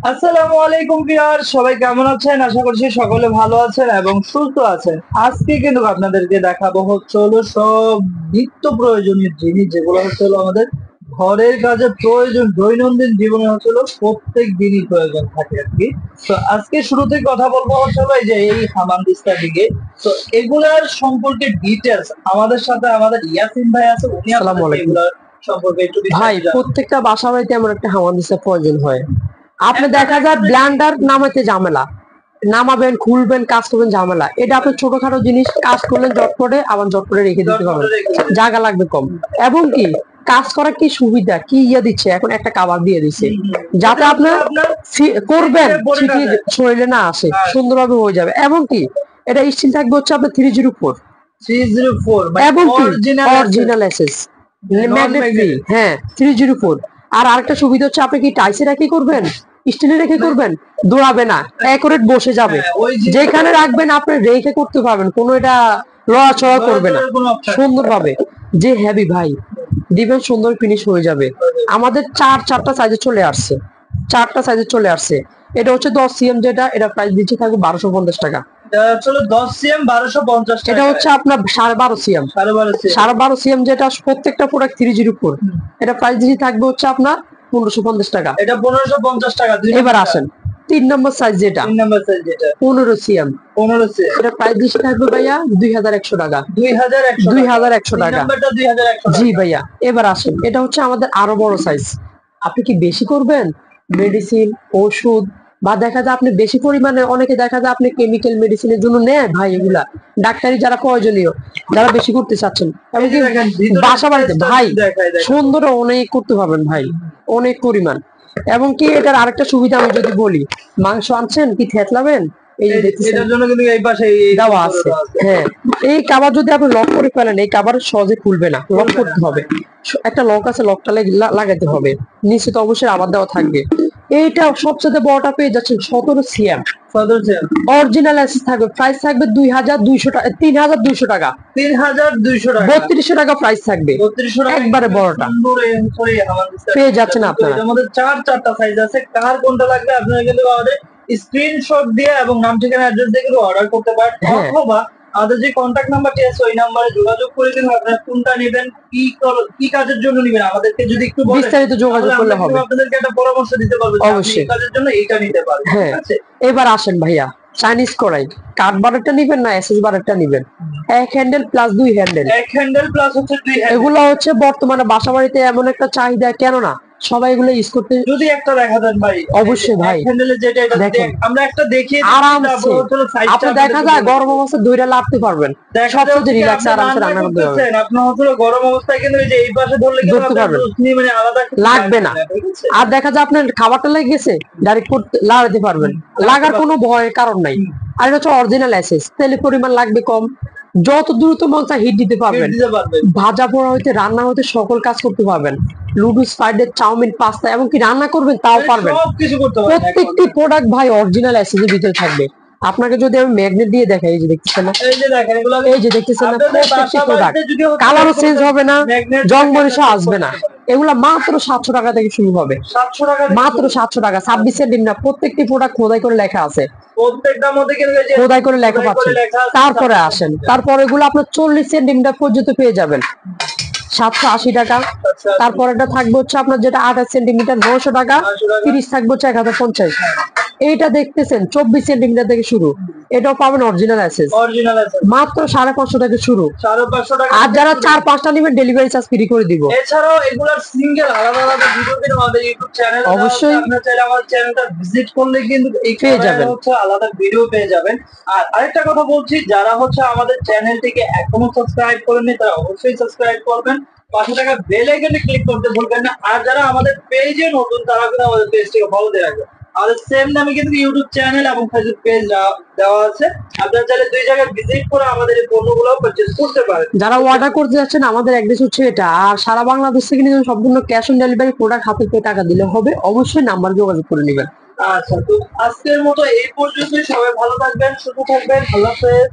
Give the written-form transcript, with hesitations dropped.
আসসালামু আলাইকুম ভিউয়ার, সবাই কেমন আছেন? আশা করছি সকলে ভালো আছেন এবং সুস্থ আছেন। আজকে কিন্তু আপনাদেরকে দেখাবো হলো সব নিত্য প্রয়োজনীয় জিনিস, যেগুলো আমাদের ঘরের কাজে প্রয়োজন, দৈনন্দিন জীবনে প্রত্যেক দিনই প্রয়োজন থাকে আর কি। তো আজকে শুরুতেই কথা বলবো এই যে এই হামানদিস্তা দিকে। তো এগুলার সম্পর্কে ডিটেলস আমাদের সাথে আমাদের ইয়াসিন ভাই আছে, উনি আপনাদের এগুলার সম্পর্কে একটু ভাই প্রত্যেকটা বাসা বাড়িতে এমন একটা হামানদিস্তা প্রয়োজন হয়। আপনি দেখা যায় ব্লেন্ডার নামাতে ঝামেলা, নামাবেন খুলবেন কাজ করবেন ঝামেলা। এটা আপনি ছোটখাটো জিনিস কাজ করলেন জটপটে, আবার জটপটে রেখে দিতে পারবেন, জায়গা লাগবে কম। এবং কি কাজ করার কি সুবিধা, কি ইয়ে দিচ্ছে, এখন একটা কাভার দিয়ে দিচ্ছে যাতে আপনার করবেন শরীরে না আসে, সুন্দরভাবে হয়ে যাবে। এবং কি এটা স্টিল থাকবে হচ্ছে আপনার 304 এবং কি অরিজিনাল এসএস ম্যাগনেট ফ্রি। হ্যাঁ 304। আর আরেকটা সুবিধা হচ্ছে আপনি কি টাইসে রেখে করবেন, স্টিলে রেখে করবেন, দৌড়াবে না, অ্যাকুরেট বসে যাবে। যেখানে রাখবেন আপনি রেখে করতে পারবেন, কোনো এটা লড়াচড়া করবে না, সুন্দরভাবে। যে হেভি ভাই দিবেন, সুন্দর ফিনিশ হয়ে যাবে। আমাদের চারটা সাইজে চলে আসছে, চারটা সাইজে চলে আসছে। এটা হচ্ছে 10 সিএম, যেটা এটা প্রাইস দিচ্ছে থাকবে 1250 টাকা। এটা হচ্ছে আপনার 12.5 সিএম, 12.5 সিএম যেটা প্রত্যেকটা প্রোডাক্ট 304। এটা প্রাইস দিচ্ছে থাকবে হচ্ছে আপনার 1550 টাকা। এটা 1550 টাকা। এবার আসেন 3 নম্বর সাইজ, যেটা 15 সিএম, 15 সিএম, এটা প্রাইস দিচ্ছে থাকবে ভাইয়া 2100 টাকা। 2100 টাকা, জি ভাইয়া। এবার আসেন, এটা হচ্ছে আমাদের আরো বড় সাইজ। আপনি কি বেশি করবেন মেডিসিন, ওষুধ, বা দেখা যায় আপনি বেশি পরিমাণে, অনেকে দেখা যায় আপনি কেমিক্যাল মেডিসিনের জন্য নেয় ভাই, এগুলা ডাক্তারি যারা প্রয়োজনীয়, যারা বেশি করতে চাচ্ছেন বাসা বাড়িতে ভাই সুন্দর অনেক করতে পারবেন ভাই, অনেক পরিমাণ। এবং কি এটার আরেকটা সুবিধা আমি যদি বলি, মাংস আনছেন কি থেতলাবেন, এই যে এটার জন্য কিন্তু এই পাশে দেওয়া আছে। হ্যাঁ, এই কাভার যদি আপনি লক করে ফেলেন, এই কাভার সহজে খুলবে না, লক করতে হবে। একটা লক আছে, লকটা লাগাতে হবে, নিচে তো অবশ্যই আবার দেওয়া থাকবে। এইটা সবচেয়ে বড়টা পেয়ে যাচ্ছেন 17 সিএম, অরিজিনাল এসএস থাকবে। প্রাইস থাকবে 2200 টাকা, 3200 টাকা, 3200 টাকা প্রাইস থাকবে। একবারে বড়টা পেয়ে যাচ্ছেন আপনারা। এর মধ্যে চারটা সাইজ আছে, কার কোনটা লাগবে আপনারা কিন্তু আমাদের স্ক্রিনশট দিয়ে এবং নাম ঠিকানা অ্যাড্রেস দিয়ে কিন্তু অর্ডার করতে পারেন, অথবা আমাদের যে কন্টাক্ট নাম্বারটি আছে ওই নাম্বারে যোগাযোগ করে দিন আপনারা কোনটা নেবেন, কি কাজের জন্য নেবেন আমাদেরকে যদি একটু বলেন, বিস্তারিত যোগাযোগ করলে হবে, আপনাদেরকে একটা পরামর্শ দিতে পারবো অবশ্যই, এই কাজের জন্য এইটা নিতে পারেন। হ্যাঁ, এবার আসেন ভাইয়া, চাইনিজ কড়াই কাঠ বারেরটা নিবেন না এসএস বারেরটা নিবেন? এক হ্যান্ডেল প্লাস 2 হ্যান্ডেল, এক হ্যান্ডেল প্লাস হচ্ছে 2 হ্যান্ডেল। এগুলো হচ্ছে বর্তমানে বাসা বাড়িতে এমন একটা চাহিদা, কেন না সবাই এগুলো ইউজ করতে। যদি একটা দেখা দেন ভাই, অবশ্যই ভাই, হ্যান্ডেলে যেটা এটা দেখেন আমরা একটা দেখিয়ে আরামসে আপনি দেখা যায় গরম অবস্থায় ধরে লাড়তে পারবেন, সবচেয়ে রিল্যাক্স আরামসে রান্না করতে পারবেন। আপনি হয়তো গরম অবস্থায় কিন্তু এই যে এই পাশে ধরলে কিন্তু ধরতে পারবেন, মানে আলাদা লাগবে না। আর দেখা যায় আপনার খাবারটা লেগে গেছে, ডাইরেক্ট লাড়াতে পারবেন, লাগার কোনো ভয়ের কারণ নাই। আর এটা হচ্ছে অরিজিনাল এসএস, তেলের পরিমাণ লাগবে কম, যত দ্রুত মন চায় হিট দিতে পারবেন, ভাজা পোড়া হইতে রান্না হইতে সকল কাজ করতে পারবেন। লুডুস, ফ্রাইড রাইস, চাউমিন, পাস্তা, এমনকি রান্না করবেন তাও পারবেন। প্রত্যেকটি প্রোডাক্ট ভাই অরিজিনাল এসএস এর ভিতরে থাকবে। আপনাকে যদি আমি ম্যাগনেট দিয়ে দেখাই, এই যে দেখতেছেন না, এই যে দেখতেছেন না, প্রত্যেকটি প্রোডাক্ট কালারও চেঞ্জ হবে না, জং মরিচা আসবে না। এগুলা মাত্র 700 টাকা থেকে শুরু হবে, মাত্র 700 টাকা, 26 ডিম না। প্রত্যেকটি প্রোডাক্ট খোদাই করে লেখা আছে, প্রত্যেকটার মধ্যে কিন্তু খোদাই করে লেখা পাচ্ছেন। তারপরে আসেন, তারপরে এগুলো আপনার 40 সেন্টিমিটার পর্যন্ত পেয়ে যাবেন 780 টাকা। তারপর এটা থাকবে হচ্ছে আপনার যেটা 28 সেন্টিমিটার 900 টাকা, 30 থাকবে হচ্ছে 1050। এইটা দেখতেছেন 24 সেন্টিমিটার থেকে শুরু, এটাও পাবেন অরিজিনাল এসএস, মাত্র 550 টাকা শুরু। আর যারা 4-5টা নেবেন ডেলিভারি চার্জ ফ্রি করে দিব। এছাড়াও এগুলার সিঙ্গেল আলাদা আলাদা ভিডিও কিন্তু আমাদের ইউটিউব চ্যানেলে অবশ্যই আপনারা চাইলে আমার চ্যানেলটা ভিজিট করলে কিন্তু এই পেয়ে যাবেন, হচ্ছে আলাদা ভিডিও পেয়ে যাবেন। আর আরেকটা কথা বলছি, যারা হচ্ছে আমাদের চ্যানেলটিকে এখনো সাবস্ক্রাইব করেননি তারা অবশ্যই সাবস্ক্রাইব করবেন, পাশে থাকা বেল আইকনে ক্লিক করতে ভুলবেন না। আর যারা আমাদের পেজে নতুন তারা কিন্তু আমাদের পেজটিকে ফলো দিয়ে রাখবেন। আমাদের সেম নামে কিন্তু ইউটিউব চ্যানেল এবং ফেসবুক পেজ দেওয়া আছে, আপনারা চাইলে দুই জায়গায় ভিজিট করে আমাদের এই পণ্যগুলো পারচেজ করতে পারেন। যারা অর্ডার করতে যাচ্ছেন আমাদের অ্যাড্রেস হচ্ছে এটা। আর সারা বাংলাদেশ থেকে নিয়ে সম্পূর্ণ ক্যাশ অন ডেলিভারি, প্রোডাক্ট হাতে পেয়ে টাকা দিলে হবে। অবশ্যই নাম্বার যোগাযোগ করে নেবেন। আচ্ছা, তো আজকের মতো এই পর্যন্তই। সবাই ভালো থাকবেন, সুস্থ থাকবেন, আল্লাহ হাফেজ।